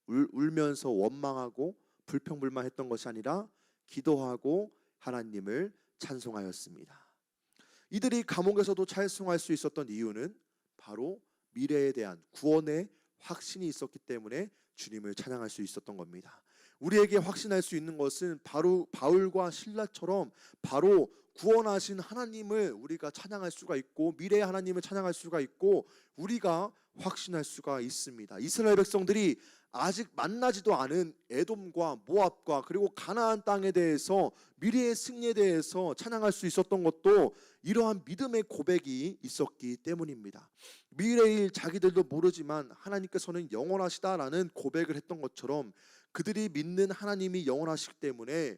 울면서 원망하고 불평불만했던 것이 아니라 기도하고 하나님을 찬송하였습니다. 이들이 감옥에서도 찬송할 수 있었던 이유는 바로 미래에 대한 구원의 확신이 있었기 때문에 주님을 찬양할 수 있었던 겁니다. 우리에게 확신할 수 있는 것은 바로 바울과 실라처럼 바로 구원하신 하나님을 우리가 찬양할 수가 있고 미래의 하나님을 찬양할 수가 있고 우리가 확신할 수가 있습니다. 이스라엘 백성들이 아직 만나지도 않은 에돔과 모압과 그리고 가나안 땅에 대해서 미래의 승리에 대해서 찬양할 수 있었던 것도 이러한 믿음의 고백이 있었기 때문입니다. 미래일 자기들도 모르지만 하나님께서는 영원하시다라는 고백을 했던 것처럼 그들이 믿는 하나님이 영원하시기 때문에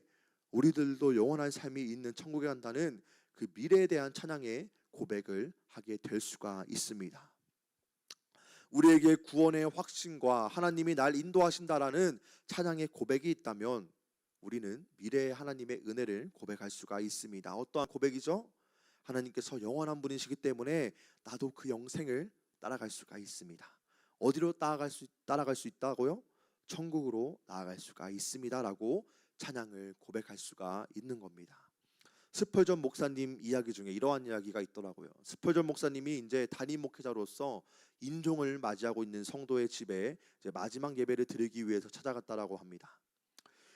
우리들도 영원한 삶이 있는 천국에 간다는 그 미래에 대한 찬양의 고백을 하게 될 수가 있습니다. 우리에게 구원의 확신과 하나님이 날 인도하신다라는 찬양의 고백이 있다면 우리는 미래의 하나님의 은혜를 고백할 수가 있습니다. 어떠한 고백이죠? 하나님께서 영원한 분이시기 때문에 나도 그 영생을 따라갈 수가 있습니다. 어디로 따라갈 수 있다고요? 천국으로 나아갈 수가 있습니다라고 찬양을 고백할 수가 있는 겁니다. 스펄전 목사님 이야기 중에 이러한 이야기가 있더라고요. 스펄전 목사님이 이제 담임 목회자로서 인종을 맞이하고 있는 성도의 집에 이제 마지막 예배를 드리기 위해서 찾아갔다라고 합니다.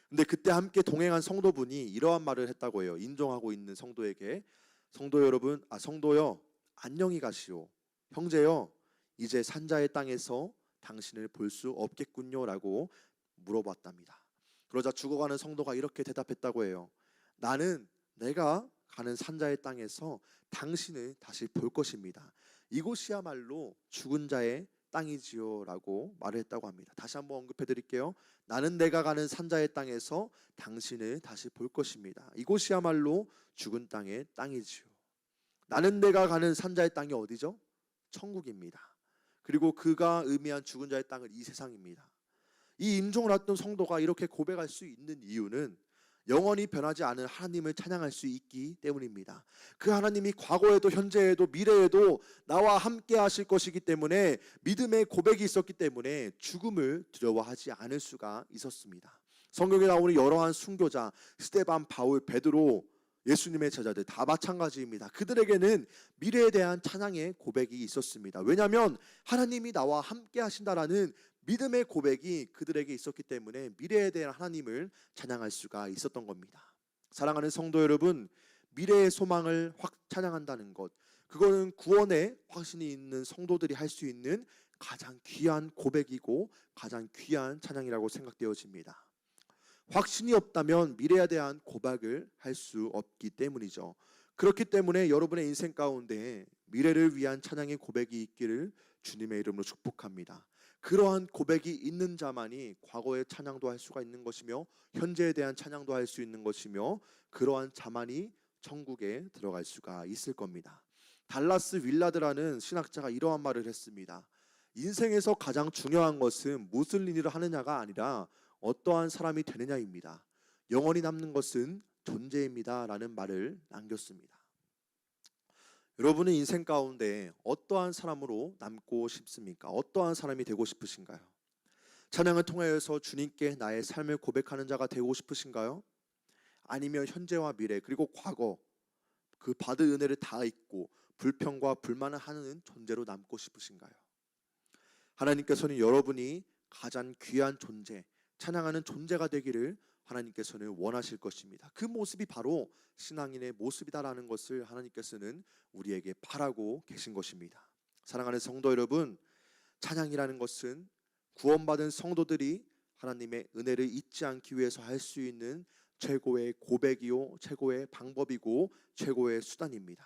근데 그때 함께 동행한 성도분이 이러한 말을 했다고 해요. 인종하고 있는 성도에게 성도 여러분, 성도여 안녕히 가시오. 형제여 이제 산자의 땅에서 당신을 볼 수 없겠군요라고 물어봤답니다. 그러자 죽어가는 성도가 이렇게 대답했다고 해요. 나는 내가 가는 산자의 땅에서 당신을 다시 볼 것입니다. 이곳이야말로 죽은 자의 땅이지요 라고 말을 했다고 합니다. 다시 한번 언급해 드릴게요. 나는 내가 가는 산자의 땅에서 당신을 다시 볼 것입니다. 이곳이야말로 죽은 땅의 땅이지요. 나는 내가 가는 산자의 땅이 어디죠? 천국입니다. 그리고 그가 의미한 죽은 자의 땅은 이 세상입니다. 이 인종을 했던 성도가 이렇게 고백할 수 있는 이유는 영원히 변하지 않은 하나님을 찬양할 수 있기 때문입니다. 그 하나님이 과거에도 현재에도 미래에도 나와 함께 하실 것이기 때문에 믿음의 고백이 있었기 때문에 죽음을 두려워하지 않을 수가 있었습니다. 성경에 나오는 여러한 순교자 스데반, 바울, 베드로, 예수님의 제자들 다 마찬가지입니다. 그들에게는 미래에 대한 찬양의 고백이 있었습니다. 왜냐하면 하나님이 나와 함께 하신다라는 믿음의 고백이 그들에게 있었기 때문에 미래에 대한 하나님을 찬양할 수가 있었던 겁니다. 사랑하는 성도 여러분, 미래의 소망을 찬양한다는 것, 그거는 구원의 확신이 있는 성도들이 할 수 있는 가장 귀한 고백이고 가장 귀한 찬양이라고 생각되어집니다. 확신이 없다면 미래에 대한 고백을 할 수 없기 때문이죠. 그렇기 때문에 여러분의 인생 가운데 미래를 위한 찬양의 고백이 있기를 주님의 이름으로 축복합니다. 그러한 고백이 있는 자만이 과거의 찬양도 할 수가 있는 것이며 현재에 대한 찬양도 할 수 있는 것이며 그러한 자만이 천국에 들어갈 수가 있을 겁니다. 달라스 윌라드라는 신학자가 이러한 말을 했습니다. 인생에서 가장 중요한 것은 무슨 일을 하느냐가 아니라 어떠한 사람이 되느냐입니다. 영원히 남는 것은 존재입니다 라는 말을 남겼습니다. 여러분의 인생 가운데 어떠한 사람으로 남고 싶습니까? 어떠한 사람이 되고 싶으신가요? 찬양을 통하여서 주님께 나의 삶을 고백하는 자가 되고 싶으신가요? 아니면 현재와 미래 그리고 과거 그 받은 은혜를 다 잊고 불평과 불만을 하는 존재로 남고 싶으신가요? 하나님께서는 여러분이 가장 귀한 존재, 찬양하는 존재가 되기를 하나님께서는 원하실 것입니다. 그 모습이 바로 신앙인의 모습이다라는 것을 하나님께서는 우리에게 바라고 계신 것입니다. 사랑하는 성도 여러분, 찬양이라는 것은 구원받은 성도들이 하나님의 은혜를 잊지 않기 위해서 할 수 있는 최고의 고백이요, 최고의 방법이고 최고의 수단입니다.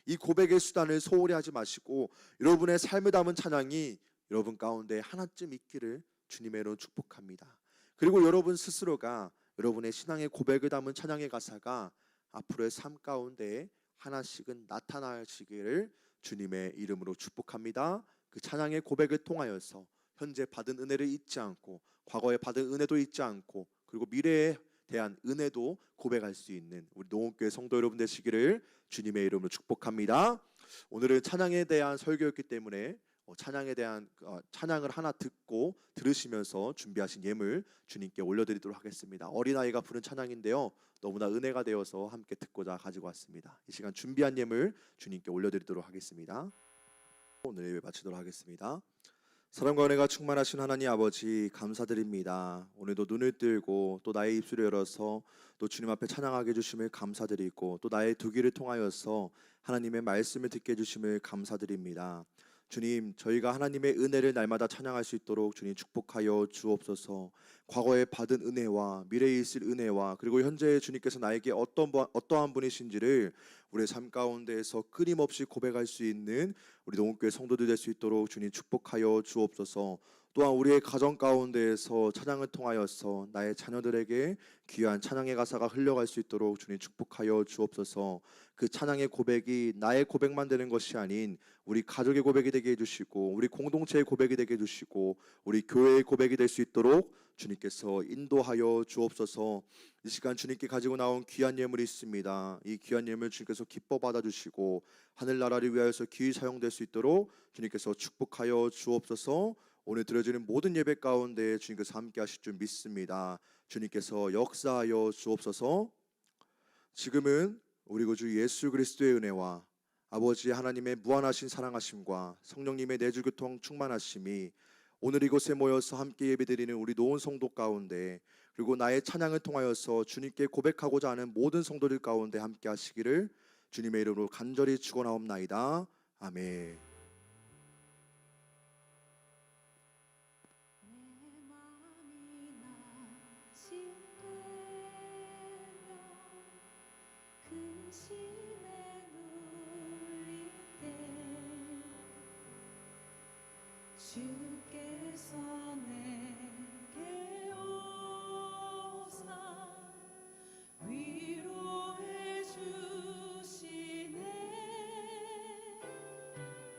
이 고백의 수단을 소홀히 하지 마시고 여러분의 삶을 담은 찬양이 여러분 가운데 하나쯤 있기를 주님의 이름으로 축복합니다. 그리고 여러분 스스로가 여러분의 신앙의 고백을 담은 찬양의 가사가 앞으로의 삶 가운데 하나씩은 나타나시기를 주님의 이름으로 축복합니다. 그 찬양의 고백을 통하여서 현재 받은 은혜를 잊지 않고 과거에 받은 은혜도 잊지 않고 그리고 미래에 대한 은혜도 고백할 수 있는 우리 노원교회 성도 여러분 되시기를 주님의 이름으로 축복합니다. 오늘은 찬양에 대한 설교였기 때문에 찬양에 대한 찬양을 하나 듣고 들으시면서 준비하신 예물 주님께 올려드리도록 하겠습니다. 어린아이가 부른 찬양인데요, 너무나 은혜가 되어서 함께 듣고자 가지고 왔습니다. 이 시간 준비한 예물 주님께 올려드리도록 하겠습니다. 오늘 예배 마치도록 하겠습니다. 사랑과 은혜가 충만하신 하나님 아버지 감사드립니다. 오늘도 눈을 뜨고 또 나의 입술을 열어서 또 주님 앞에 찬양하게 해주심을 감사드리고 또 나의 두 귀를 통하여서 하나님의 말씀을 듣게 해주심을 감사드립니다. 주님, 저희가 하나님의 은혜를 날마다 찬양할 수 있도록 주님 축복하여 주옵소서. 과거에 받은 은혜와 미래에 있을 은혜와 그리고 현재 주님께서 나에게 어떠한 분이신지를 우리의 삶 가운데에서 끊임없이 고백할 수 있는 우리 농업교회 성도들 될 수 있도록 주님 축복하여 주옵소서. 또한 우리의 가정 가운데에서 찬양을 통하여서 나의 자녀들에게 귀한 찬양의 가사가 흘러갈 수 있도록 주님 축복하여 주옵소서. 그 찬양의 고백이 나의 고백만 되는 것이 아닌 우리 가족의 고백이 되게 해주시고 우리 공동체의 고백이 되게 해주시고 우리 교회의 고백이 될 수 있도록 주님께서 인도하여 주옵소서. 이 시간 주님께 가지고 나온 귀한 예물이 있습니다. 이 귀한 예물 주님께서 기뻐 받아주시고 하늘나라를 위하여서 귀히 사용될 수 있도록 주님께서 축복하여 주옵소서. 오늘 드려지는 모든 예배 가운데 주님께서 함께 하실 줄 믿습니다. 주님께서 역사하여 주옵소서. 지금은 우리 구주 예수 그리스도의 은혜와 아버지 하나님의 무한하신 사랑하심과 성령님의 내주교통 충만하심이 오늘 이곳에 모여서 함께 예배드리는 우리 노원 성도 가운데 그리고 나의 찬양을 통하여서 주님께 고백하고자 하는 모든 성도들 가운데 함께 하시기를 주님의 이름으로 간절히 축원하옵나이다. 아멘. 주께서 내